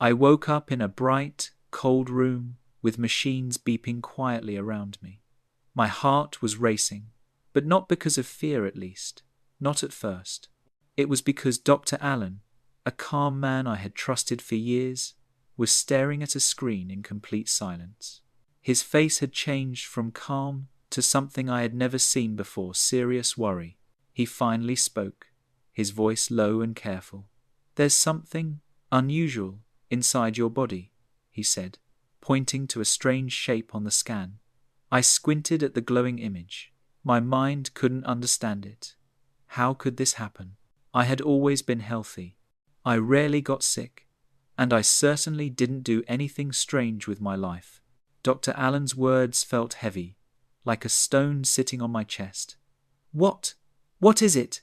I woke up in a bright, cold room with machines beeping quietly around me. My heart was racing, but not because of fear at least, not at first. It was because Dr. Allen, a calm man I had trusted for years, was staring at a screen in complete silence. His face had changed from calm to something I had never seen before, serious worry. He finally spoke, his voice low and careful. "There's something unusual inside your body," he said, pointing to a strange shape on the scan. I squinted at the glowing image. My mind couldn't understand it. How could this happen? I had always been healthy. I rarely got sick, and I certainly didn't do anything strange with my life. Dr. Allen's words felt heavy, like a stone sitting on my chest. What is it?"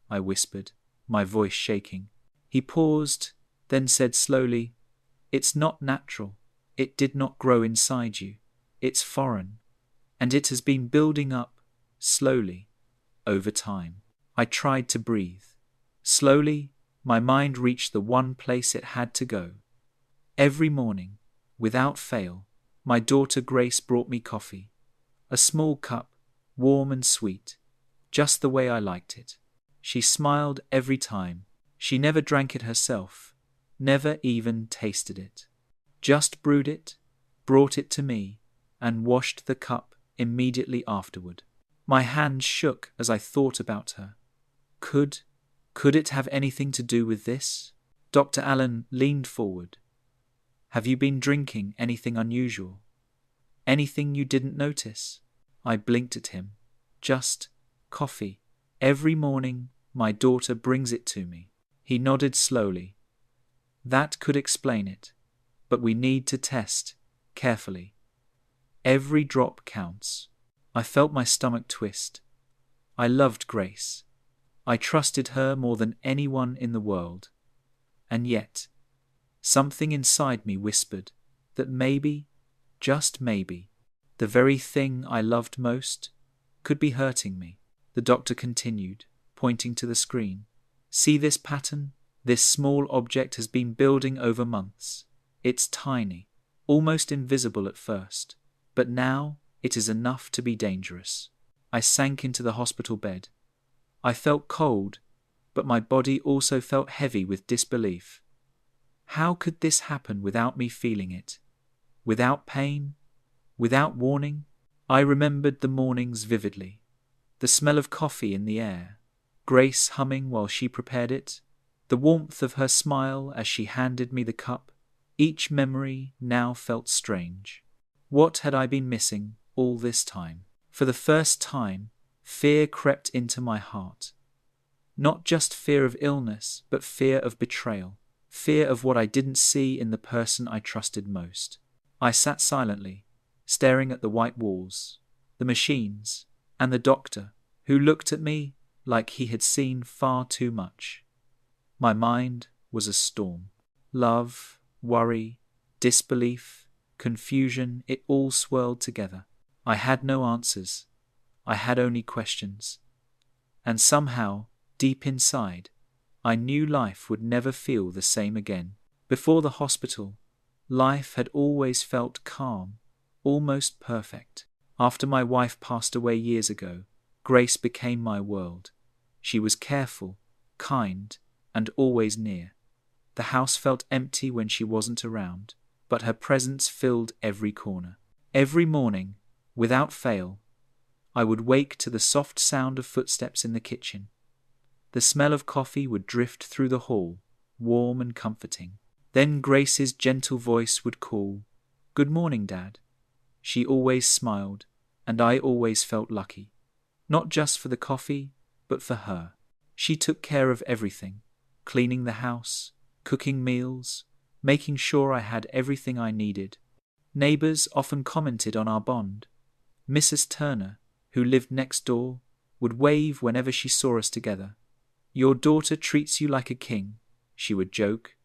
I whispered, my voice shaking. He paused, then said slowly, "It's not natural. It did not grow inside you. It's foreign. And it has been building up, slowly, over time." I tried to breathe. Slowly, my mind reached the one place it had to go. Every morning, without fail, my daughter Grace brought me coffee. A small cup, warm and sweet, just the way I liked it. She smiled every time. She never drank it herself, never even tasted it. Just brewed it, brought it to me, and washed the cup immediately afterward. My hands shook as I thought about her. Could it have anything to do with this? Dr. Allen leaned forward. "Have you been drinking anything unusual? Anything you didn't notice?" I blinked at him. "Just coffee. Every morning my daughter brings it to me." He nodded slowly. "That could explain it, but we need to test carefully. Every drop counts." I felt my stomach twist. I loved Grace. I trusted her more than anyone in the world. And yet, something inside me whispered that maybe, just maybe, the very thing I loved most could be hurting me. The doctor continued, pointing to the screen. "See this pattern? This small object has been building over months. It's tiny, almost invisible at first, but now it is enough to be dangerous." I sank into the hospital bed. I felt cold, but my body also felt heavy with disbelief. How could this happen without me feeling it? Without pain? Without warning? I remembered the mornings vividly. The smell of coffee in the air, Grace humming while she prepared it, the warmth of her smile as she handed me the cup. Each memory now felt strange. What had I been missing all this time? For the first time, fear crept into my heart. Not just fear of illness, but fear of betrayal. Fear of what I didn't see in the person I trusted most. I sat silently, staring at the white walls, the machines, and the doctor, who looked at me like he had seen far too much. My mind was a storm. Love, worry, disbelief, confusion, it all swirled together. I had no answers. I had only questions. And somehow, deep inside, I knew life would never feel the same again. Before the hospital, life had always felt calm, almost perfect. After my wife passed away years ago, Grace became my world. She was careful, kind, and always near. The house felt empty when she wasn't around, but her presence filled every corner. Every morning, without fail, I would wake to the soft sound of footsteps in the kitchen. The smell of coffee would drift through the hall, warm and comforting. Then Grace's gentle voice would call, "Good morning, Dad." She always smiled, and I always felt lucky. Not just for the coffee, but for her. She took care of everything, cleaning the house, cooking meals, making sure I had everything I needed. Neighbors often commented on our bond. Mrs. Turner, who lived next door, would wave whenever she saw us together. "Your daughter treats you like a king," she would joke,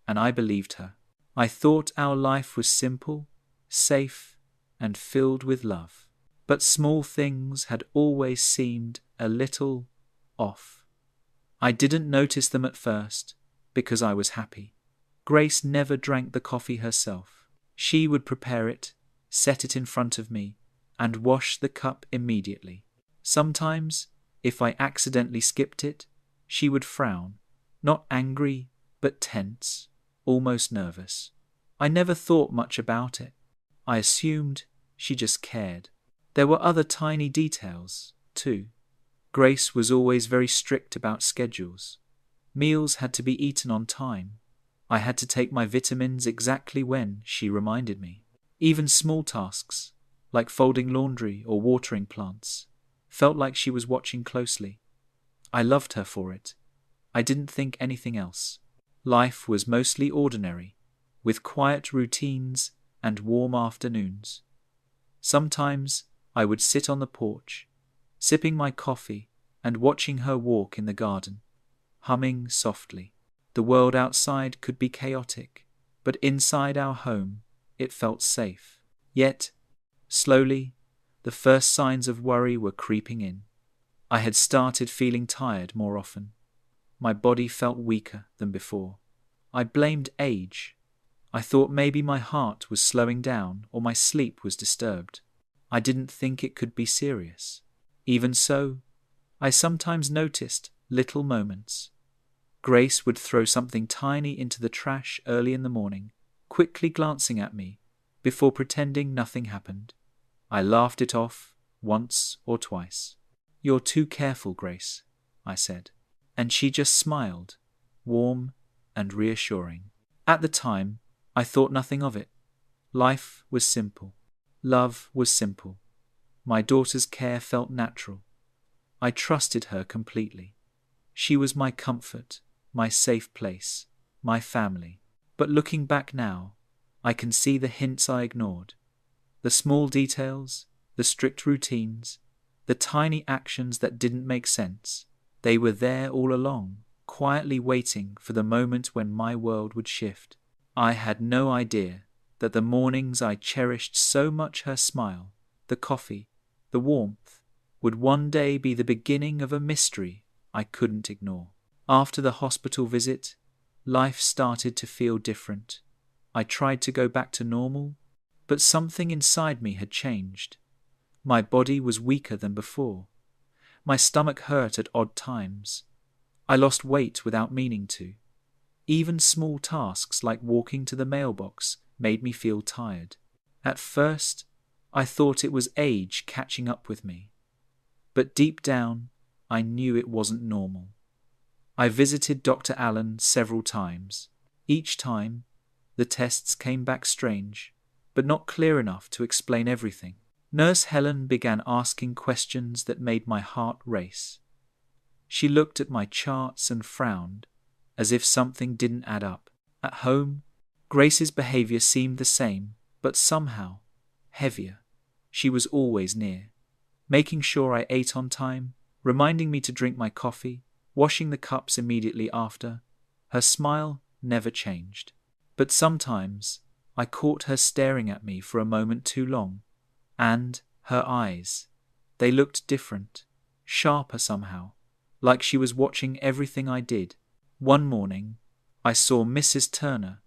and I believed her. I thought our life was simple, safe, and filled with love. But small things had always seemed a little off. I didn't notice them at first because I was happy. Grace never drank the coffee herself. She would prepare it, set it in front of me, and wash the cup immediately. Sometimes, if I accidentally skipped it, she would frown, not angry, but tense, almost nervous. I never thought much about it. I assumed she just cared. There were other tiny details, too. Grace was always very strict about schedules. Meals had to be eaten on time. I had to take my vitamins exactly when she reminded me. Even small tasks, like folding laundry or watering plants, felt like she was watching closely. I loved her for it. I didn't think anything else. Life was mostly ordinary, with quiet routines and warm afternoons. Sometimes I would sit on the porch, sipping my coffee and watching her walk in the garden, humming softly. The world outside could be chaotic, but inside our home it felt safe. Yet, slowly, the first signs of worry were creeping in. I had started feeling tired more often. My body felt weaker than before. I blamed age. I thought maybe my heart was slowing down or my sleep was disturbed. I didn't think it could be serious. Even so, I sometimes noticed little moments. Grace would throw something tiny into the trash early in the morning, quickly glancing at me, before pretending nothing happened. I laughed it off once or twice. "You're too careful, Grace," I said. And she just smiled, warm and reassuring. At the time, I thought nothing of it. Life was simple. Love was simple. My daughter's care felt natural. I trusted her completely. She was my comfort, my safe place, my family. But looking back now, I can see the hints I ignored. The small details, the strict routines, the tiny actions that didn't make sense. They were there all along, quietly waiting for the moment when my world would shift. I had no idea that the mornings I cherished so much, her smile, the coffee, the warmth, would one day be the beginning of a mystery I couldn't ignore. After the hospital visit, life started to feel different. I tried to go back to normal, but something inside me had changed. My body was weaker than before. My stomach hurt at odd times. I lost weight without meaning to. Even small tasks like walking to the mailbox made me feel tired. At first, I thought it was age catching up with me. But deep down, I knew it wasn't normal. I visited Dr. Allen several times. Each time, the tests came back strange, but not clear enough to explain everything. Nurse Helen began asking questions that made my heart race. She looked at my charts and frowned, as if something didn't add up. At home, Grace's behavior seemed the same, but somehow heavier. She was always near, making sure I ate on time, reminding me to drink my coffee, washing the cups immediately after. Her smile never changed. But sometimes I caught her staring at me for a moment too long, and her eyes, they looked different, sharper somehow, like she was watching everything I did. One morning, I saw Mrs. Turner,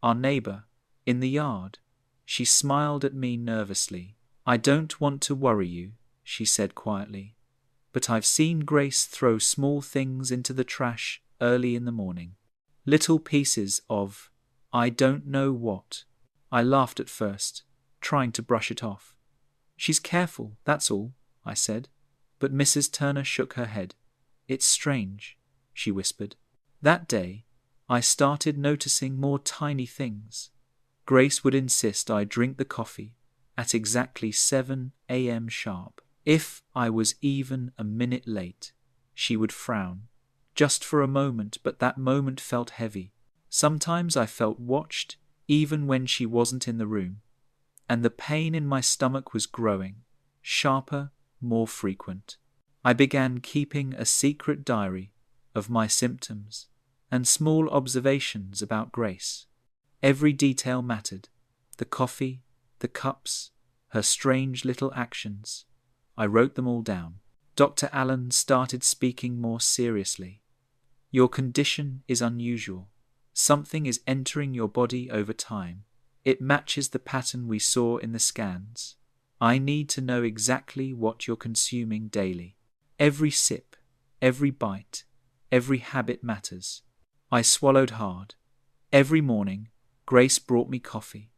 our neighbor, in the yard. She smiled at me nervously. "I don't want to worry you," she said quietly, "but I've seen Grace throw small things into the trash early in the morning. Little pieces of I don't know what." I laughed at first, trying to brush it off. "She's careful, that's all," I said, but Mrs. Turner shook her head. "It's strange," she whispered. That day, I started noticing more tiny things. Grace would insist I drink the coffee at exactly 7 a.m. sharp. If I was even a minute late, she would frown. Just for a moment, but that moment felt heavy. Sometimes I felt watched, even when she wasn't in the room. And the pain in my stomach was growing, sharper, more frequent. I began keeping a secret diary of my symptoms and small observations about Grace. Every detail mattered: the coffee, the cups, her strange little actions. I wrote them all down. Dr. Allen started speaking more seriously. "Your condition is unusual. Something is entering your body over time. It matches the pattern we saw in the scans. I need to know exactly what you're consuming daily. Every sip, every bite, every habit matters. I swallowed hard. Every morning, Grace brought me coffee.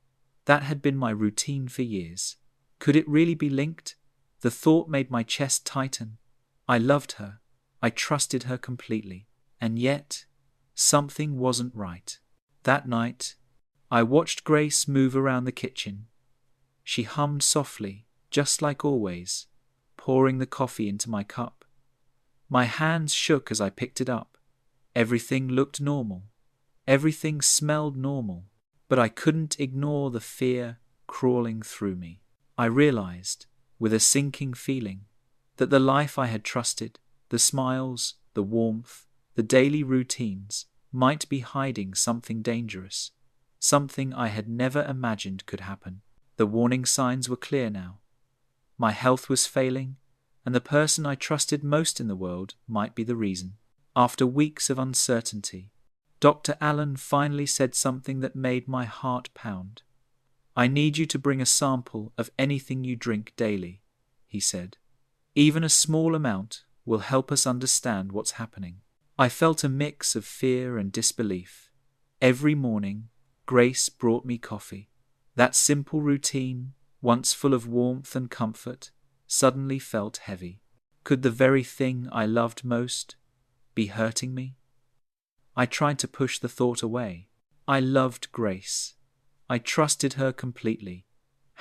That had been my routine for years. Could it really be linked? The thought made my chest tighten. I loved her. I trusted her completely. And yet, something wasn't right. That night, I watched Grace move around the kitchen. She hummed softly, just like always, pouring the coffee into my cup. My hands shook as I picked it up. Everything looked normal. Everything smelled normal. But I couldn't ignore the fear crawling through me. I realized, with a sinking feeling, that the life I had trusted, the smiles, the warmth, the daily routines, might be hiding something dangerous, something I had never imagined could happen. The warning signs were clear now. My health was failing, and the person I trusted most in the world might be the reason. After weeks of uncertainty, Dr. Allen finally said something that made my heart pound. "I need you to bring a sample of anything you drink daily," he said. "Even a small amount will help us understand what's happening." I felt a mix of fear and disbelief. Every morning, Grace brought me coffee. That simple routine, once full of warmth and comfort, suddenly felt heavy. Could the very thing I loved most be hurting me? I tried to push the thought away. I loved Grace. I trusted her completely.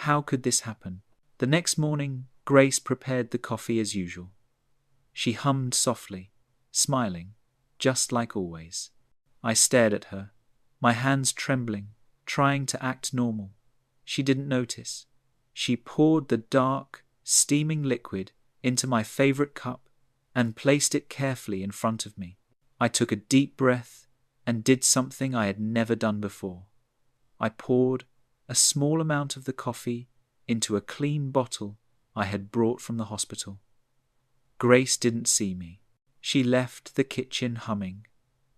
How could this happen? The next morning, Grace prepared the coffee as usual. She hummed softly, smiling, just like always. I stared at her, my hands trembling, trying to act normal. She didn't notice. She poured the dark, steaming liquid into my favorite cup and placed it carefully in front of me. I took a deep breath and did something I had never done before. I poured a small amount of the coffee into a clean bottle I had brought from the hospital. Grace didn't see me. She left the kitchen humming,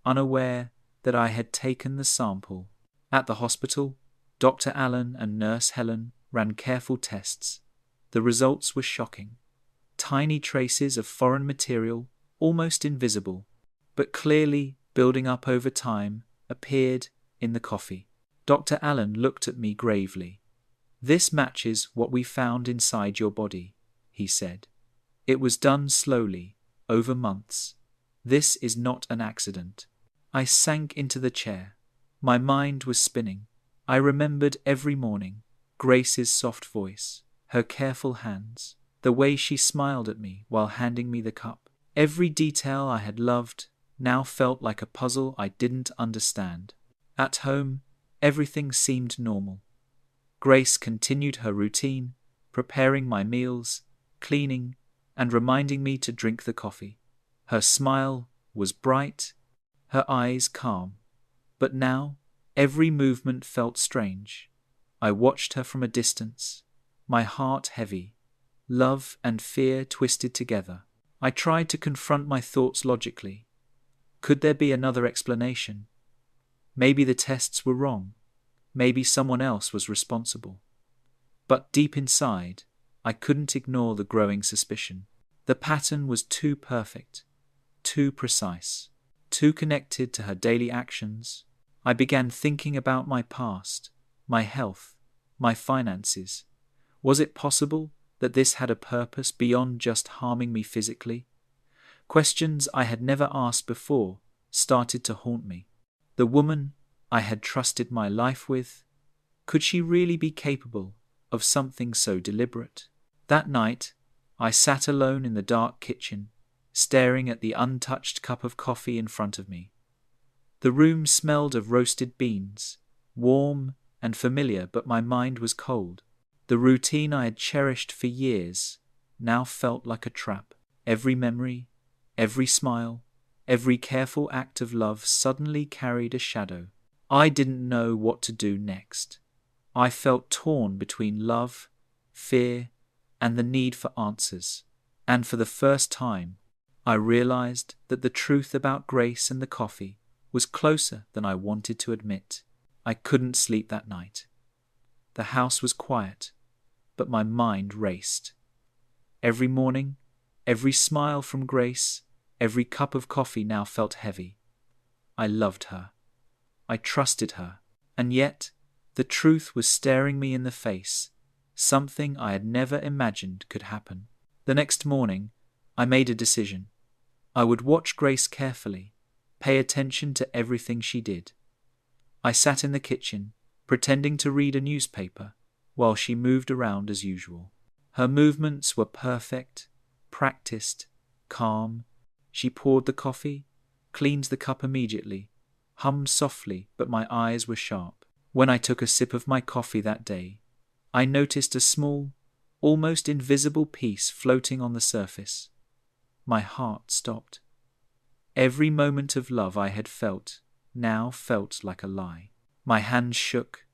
unaware that I had taken the sample. At the hospital, Dr. Allen and Nurse Helen ran careful tests. The results were shocking. Tiny traces of foreign material, almost invisible, but clearly building up over time, appeared in the coffee. Dr. Allen looked at me gravely. "This matches what we found inside your body," he said. "It was done slowly, over months. This is not an accident." I sank into the chair. My mind was spinning. I remembered every morning, Grace's soft voice, her careful hands, the way she smiled at me while handing me the cup. Every detail I had loved now felt like a puzzle I didn't understand. At home, everything seemed normal. Grace continued her routine, preparing my meals, cleaning, and reminding me to drink the coffee. Her smile was bright, her eyes calm. But now, every movement felt strange. I watched her from a distance, my heart heavy, love and fear twisted together. I tried to confront my thoughts logically. Could there be another explanation? Maybe the tests were wrong. Maybe someone else was responsible. But deep inside, I couldn't ignore the growing suspicion. The pattern was too perfect, too precise, too connected to her daily actions. I began thinking about my past, my health, my finances. Was it possible that this had a purpose beyond just harming me physically? Questions I had never asked before started to haunt me. The woman I had trusted my life with, could she really be capable of something so deliberate? That night, I sat alone in the dark kitchen, staring at the untouched cup of coffee in front of me. The room smelled of roasted beans, warm and familiar, but my mind was cold. The routine I had cherished for years now felt like a trap. Every memory, every smile, every careful act of love suddenly carried a shadow. I didn't know what to do next. I felt torn between love, fear, and the need for answers. And for the first time, I realized that the truth about Grace and the coffee was closer than I wanted to admit. I couldn't sleep that night. The house was quiet, but my mind raced. Every morning, every smile from Grace, every cup of coffee now felt heavy. I loved her. I trusted her. And yet, the truth was staring me in the face, something I had never imagined could happen. The next morning, I made a decision. I would watch Grace carefully, pay attention to everything she did. I sat in the kitchen, pretending to read a newspaper, while she moved around as usual. Her movements were perfect, practiced, calm. She poured the coffee, cleaned the cup immediately, hummed softly, but my eyes were sharp. When I took a sip of my coffee that day, I noticed a small, almost invisible piece floating on the surface. My heart stopped. Every moment of love I had felt now felt like a lie. My hands shook,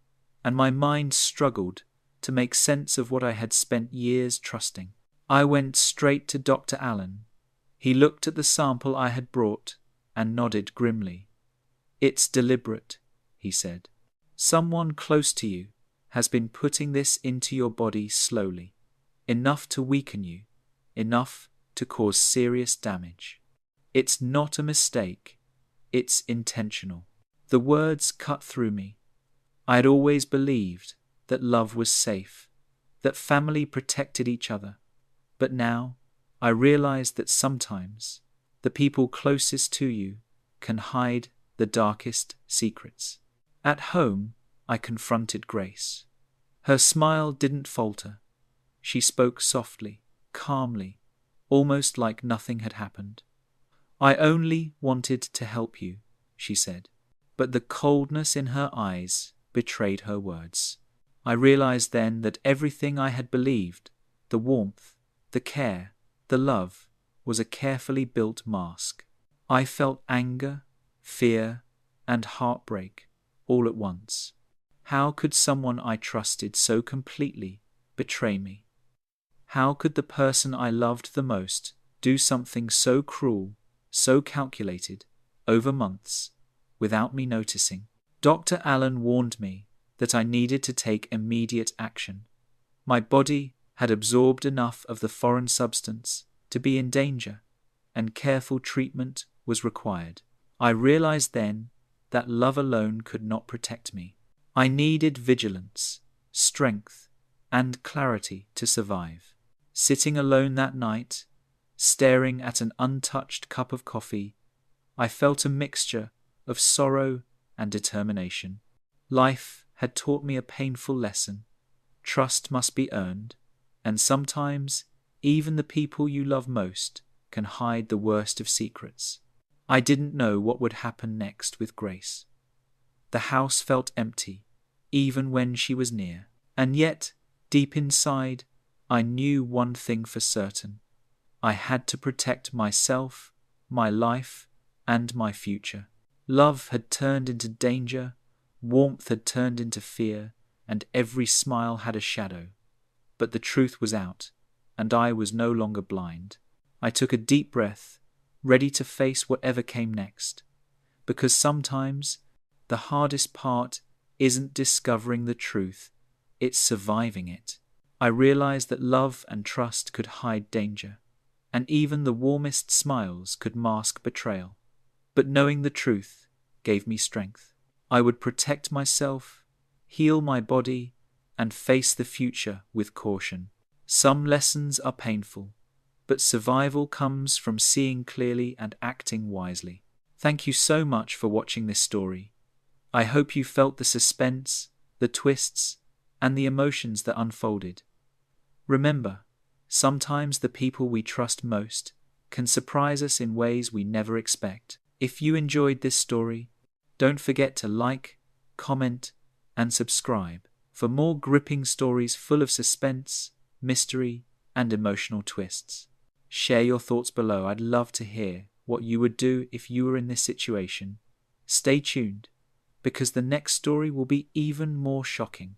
and my mind struggled to make sense of what I had spent years trusting. I went straight to Dr. Allen. He looked at the sample I had brought and nodded grimly. "It's deliberate," he said. "Someone close to you has been putting this into your body slowly, enough to weaken you, enough to cause serious damage. It's not a mistake, it's intentional." The words cut through me. I had always believed that love was safe, that family protected each other, but now I realized that sometimes the people closest to you can hide the darkest secrets. At home, I confronted Grace. Her smile didn't falter. She spoke softly, calmly, almost like nothing had happened. "I only wanted to help you," she said, but the coldness in her eyes betrayed her words. I realized then that everything I had believed, the warmth, the care, the love, was a carefully built mask. I felt anger, fear, and heartbreak all at once. How could someone I trusted so completely betray me? How could the person I loved the most do something so cruel, so calculated, over months, without me noticing? Dr. Allen warned me that I needed to take immediate action. My body had absorbed enough of the foreign substance to be in danger, and careful treatment was required. I realized then that love alone could not protect me. I needed vigilance, strength, and clarity to survive. Sitting alone that night, staring at an untouched cup of coffee, I felt a mixture of sorrow and determination. Life had taught me a painful lesson. Trust must be earned, and sometimes even the people you love most can hide the worst of secrets. I didn't know what would happen next with Grace. The house felt empty, even when she was near. And yet, deep inside, I knew one thing for certain. I had to protect myself, my life, and my future. Love had turned into danger, warmth had turned into fear, and every smile had a shadow. But the truth was out, and I was no longer blind. I took a deep breath, ready to face whatever came next. Because sometimes the hardest part isn't discovering the truth, it's surviving it. I realized that love and trust could hide danger, and even the warmest smiles could mask betrayal. But knowing the truth gave me strength. I would protect myself, heal my body, and face the future with caution. Some lessons are painful, but survival comes from seeing clearly and acting wisely. Thank you so much for watching this story. I hope you felt the suspense, the twists, and the emotions that unfolded. Remember, sometimes the people we trust most can surprise us in ways we never expect. If you enjoyed this story, don't forget to like, comment, and subscribe for more gripping stories full of suspense, mystery, and emotional twists. Share your thoughts below. I'd love to hear what you would do if you were in this situation. Stay tuned, because the next story will be even more shocking.